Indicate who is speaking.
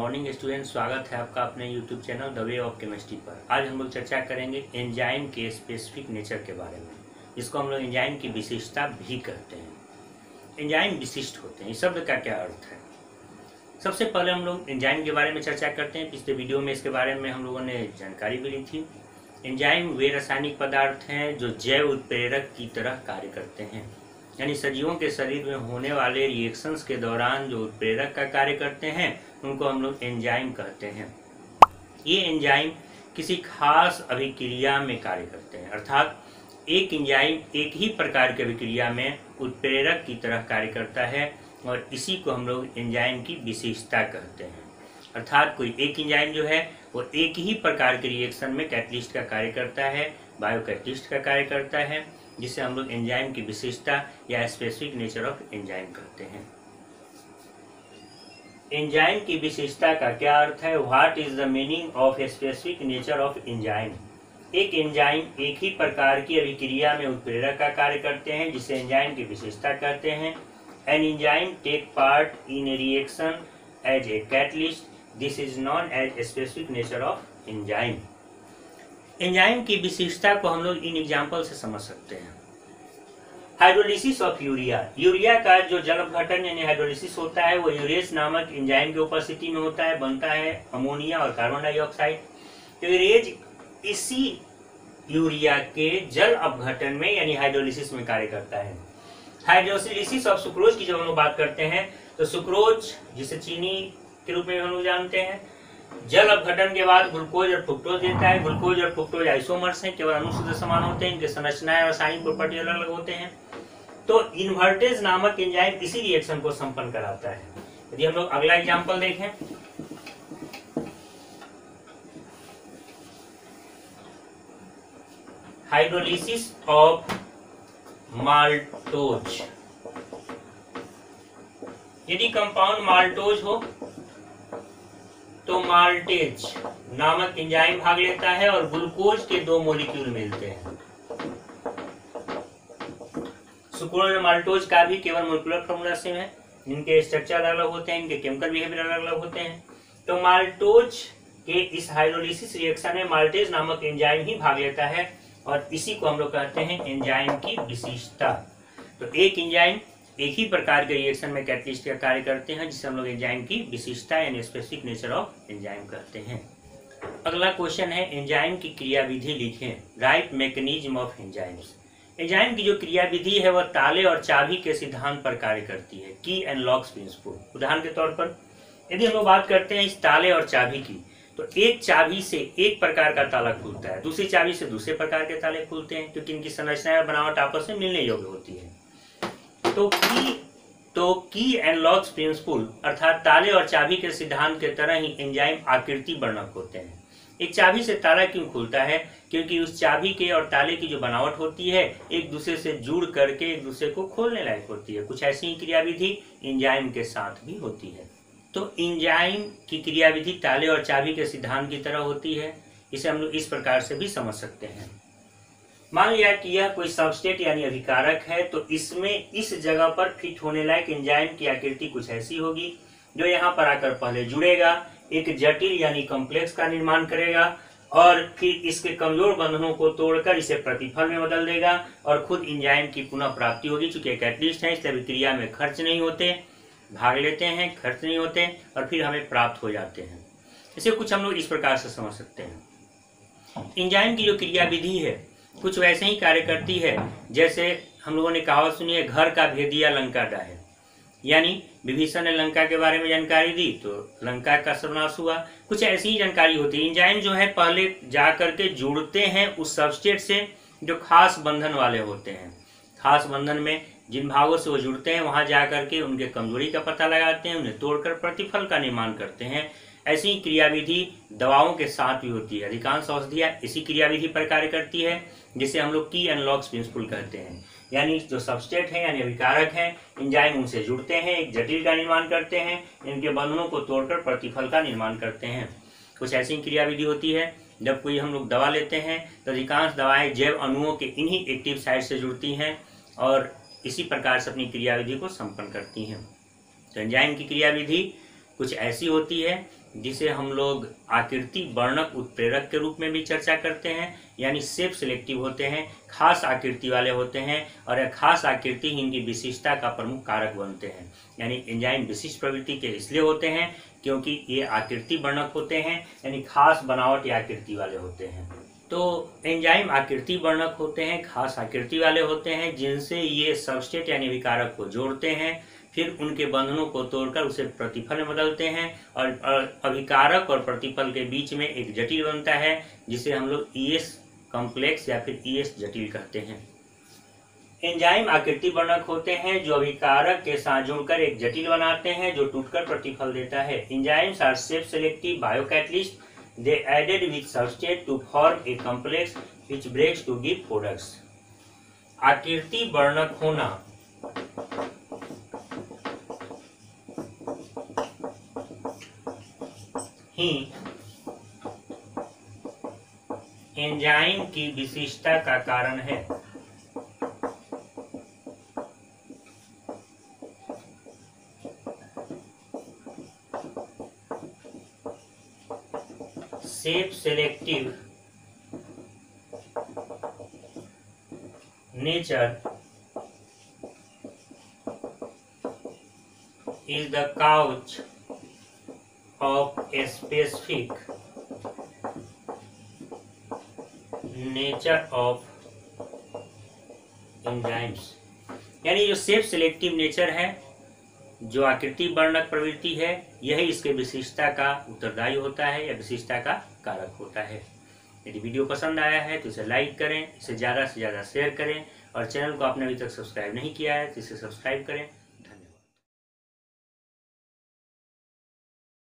Speaker 1: Morning student, स्वागत है आपका अपने YouTube channel the way of chemistry पर। आज हम लोग चर्चा करेंगे एंजाइम के स्पेसिफिक नेचर के बारे में, जिसको हम लोग एंजाइम की विशिष्टता भी कहते हैं। एंजाइम विशिष्ट होते हैं, इस शब्द का क्या अर्थ है? सबसे पहले हम लोग एंजाइम के बारे में चर्चा करते हैं। पिछले वीडियो में इसके बारे में हम लोगों ने जानकारी भी ली थी। एंजाइम वे रासायनिक पदार्थ हैं जो जैव उत्प्रेरक की तरह कार्य करते हैं, यानी सजीवों के शरीर में होने वाले रिएक्शंस के दौरान जो उत्प्रेरक का कार्य करते हैं उनको हम लोग एंजाइम कहते हैं। ये एंजाइम किसी खास अभिक्रिया में कार्य करते हैं, अर्थात एक एंजाइम एक ही प्रकार की अभिक्रिया में उत्प्रेरक की तरह कार्य करता है और इसी को हम लोग एंजाइम की विशेषता कहते हैं। अर्थात कोई एक एंजाइम जो है वो एक ही प्रकार के रिएक्शन में कैटलिस्ट का कार्य करता है, बायो कैटलिस्ट का कार्य करता है, जिसे हम लोग एंजाइम की विशेषता या स्पेसिफिक नेचर ऑफ एंजाइम कहते हैं। एंजाइम की विशेषता का क्या अर्थ है? What is the meaning of specific nature of enzyme? एक एंजाइम एक ही प्रकार की अभिक्रिया में उत्प्रेरक का कार्य करते हैं, जिसे एंजाइम की विशेषता कहते हैं। An enzyme take part in a reaction as a catalyst, this is known as specific nature of enzyme. Enzyme की विशेषता को हम लोग इन एग्जाम्पल से समझ सकते हैं। हाइड्रोलिसिस ऑफ यूरिया, यूरिया का जो जल अपघटन यानी हाइड्रोलिसिस होता है वो यूरेज नामक एंजाइम की उपस्थिति में होता है, बनता है अमोनिया और कार्बन डाइऑक्साइड। तो यूरेज इसी यूरिया के जल अपघटन में यानी हाइड्रोलिसिस में कार्य करता है। हाइड्रोलिसिस ऑफ सुक्रोज की जब हम लोग बात करते हैं तो सुक्रोज जिसे चीनी के रूप में हम लोग जानते हैं, जल अपघटन के बाद ग्लूकोज और फ्रुक्टोज देता है। ग्लूकोज और फ्रुक्टोज आइसोमर्स हैं, केवल अनुसूत्र समान होते हैं, इनके संरचनाएं और रासायनिक प्रॉपर्टी अलग अलग होते हैं। तो इन्वर्टेज नामक एंजाइम इसी रिएक्शन को संपन्न कराता है। यदि हम लोग अगला एग्जांपल देखें, हाइड्रोलिसिस ऑफ माल्टोज। यदि कंपाउंड माल्टोज हो तो माल्टेज नामक एंजाइम भाग लेता है और ग्लूकोज के दो मॉलिक्यूल मिलते हैं। सुक्रोज और माल्टोज का भी केवल मोलिकुलर फॉर्मूला सेम है, इनके स्ट्रक्चर अलग अलग होते हैं, इनके केमिकल बिहेवियर अलग अलग होते हैं। तो माल्टोज के इस हाइड्रोलिसिस रिएक्शन में माल्टेज नामक एंजाइम ही भाग लेता है और इसी को हम लोग कहते हैं एंजाइम की विशेषता। तो एक एंजाइम एक ही प्रकार के रिएक्शन में कैटलिस्ट का कार्य करते हैं, जिसे हम लोग एंजाइम की विशेषता यानी स्पेसिफिक नेचर ऑफ एंजाइम कहते हैं। अगला क्वेश्चन है, एंजाइम की क्रियाविधि लिखें। Right mechanism of enzymes. Enzyme की जो क्रियाविधि है वह ताले और चाबी के सिद्धांत पर कार्य करती है, की एंड लॉक्स प्रिंसिपल। उदाहरण के तौर पर यदि हम लोग बात करते हैं इस ताले और चाबी की, तो एक चाबी से एक प्रकार का ताला खुलता है, दूसरी चाबी से दूसरे प्रकार के ताले खुलते हैं, क्योंकि इनकी संरचना और बनावट आपस में मिलने योग्य होती है। तो की एंड लॉक्स प्रिंसिपल अर्थात ताले और चाबी के सिद्धांत के तरह ही एंजाइम आकृति वर्णक होते हैं। एक चाबी से ताला क्यों खुलता है? क्योंकि उस चाबी के और ताले की जो बनावट होती है एक दूसरे से जुड़ करके एक दूसरे को खोलने लायक होती है। कुछ ऐसी ही क्रियाविधि एंजाइम के साथ भी होती है। तो एंजाइम की क्रियाविधि ताले और चाबी के सिद्धांत की तरह होती है। इसे हम लोग इस प्रकार से भी समझ सकते हैं। मान लिया कि यह कोई सबस्ट्रेट यानी अभिकारक है, तो इसमें इस जगह पर फिट होने लायक एंजाइम की आकृति कुछ ऐसी होगी जो यहाँ पर आकर पहले जुड़ेगा, एक जटिल यानी कॉम्प्लेक्स का निर्माण करेगा और फिर इसके कमजोर बंधनों को तोड़कर इसे प्रतिफल में बदल देगा और खुद एंजाइम की पुनः प्राप्ति होगी। चूंकि कैटलिस्ट है इसलिए अभिक्रिया में खर्च नहीं होते, भाग लेते हैं, खर्च नहीं होते और फिर हमें प्राप्त हो जाते हैं। इसे कुछ हम लोग इस प्रकार से समझ सकते हैं। एंजाइम की जो क्रियाविधि है कुछ वैसे ही कार्य करती है जैसे हम लोगों ने कहावत सुनी है, घर का भेदिया लंका डाहे। यानी विभीषण ने लंका के बारे में जानकारी दी तो लंका का सर्वनाश हुआ। कुछ ऐसी ही जानकारी होती है। एंजाइम जो है पहले जा करके जुड़ते हैं उस सबस्ट्रेट से जो खास बंधन वाले होते हैं। खास बंधन में जिन भागों से वो जुड़ते हैं वहां जा करके उनके कमजोरी का पता लगाते हैं, उन्हें तोड़कर प्रतिफल का निर्माण करते हैं। ऐसी क्रियाविधि दवाओं के साथ भी होती है। अधिकांश औषधियाँ इसी क्रियाविधि पर कार्य करती है, जिसे हम लोग की एंड लॉक्स प्रिंसिपल कहते हैं। यानी जो सबस्ट्रेट है यानी अभिकारक है, एंजाइम उनसे जुड़ते हैं, एक जटिल का निर्माण करते हैं, इनके बंधनों को तोड़कर प्रतिफल का निर्माण करते हैं। कुछ ऐसी क्रियाविधि होती है। जब कोई हम लोग दवा लेते हैं तो अधिकांश दवाएं जैव अणुओं के इन्हीं एक्टिव साइट से जुड़ती हैं और इसी प्रकार से अपनी क्रियाविधि को संपन्न करती हैं। तो एंजाइम की क्रियाविधि कुछ ऐसी होती है जिसे हम लोग आकृति वर्णक उत्प्रेरक के रूप में भी चर्चा करते हैं, यानी सेल्फ सिलेक्टिव होते हैं, खास आकृति वाले होते हैं और यह खास आकृति ही इनकी विशिष्टता का प्रमुख कारक बनते हैं। यानी एंजाइम विशिष्ट प्रवृत्ति के इसलिए होते हैं क्योंकि ये आकृति वर्णक होते हैं, यानी खास बनावट या आकृति वाले होते हैं। तो एंजाइम आकृति वर्णक होते हैं, खास आकृति वाले होते हैं, जिनसे ये सबस्ट्रेट यानी विकारक को जोड़ते हैं, फिर उनके बंधनों को तोड़कर उसे प्रतिफल में बदलते हैं और अभिकारक और प्रतिफल के बीच में एक जटिल बनता है जिसे हम लोग ES कॉम्प्लेक्स या फिर ES जटिल कहते हैं। एंजाइम आकृति वर्णक होते हैं जो अभिकारक के साथ जुड़कर एक जटिल बनाते हैं जो टूटकर प्रतिफल देता है। Enzymes are self selective biocatalyst, they added with substrate to form a complex which breaks to give products। आकृति वर्णक होना ही एंजाइम की विशिष्टता का कारण है। Self selective nature is the couch of a specific nature of enzymes। यानी जो सेल्फ सिलेक्टिव नेचर है, जो आकृति वर्णक प्रवृत्ति है, यही इसके विशिष्टता का उत्तरदायी होता है या विशिष्टता का कारक होता है। यदि वीडियो पसंद आया है तो इसे लाइक करें, इसे ज़्यादा से ज़्यादा शेयर करें और चैनल को आपने अभी तक सब्सक्राइब नहीं किया है तो इसे सब्सक्राइब करें।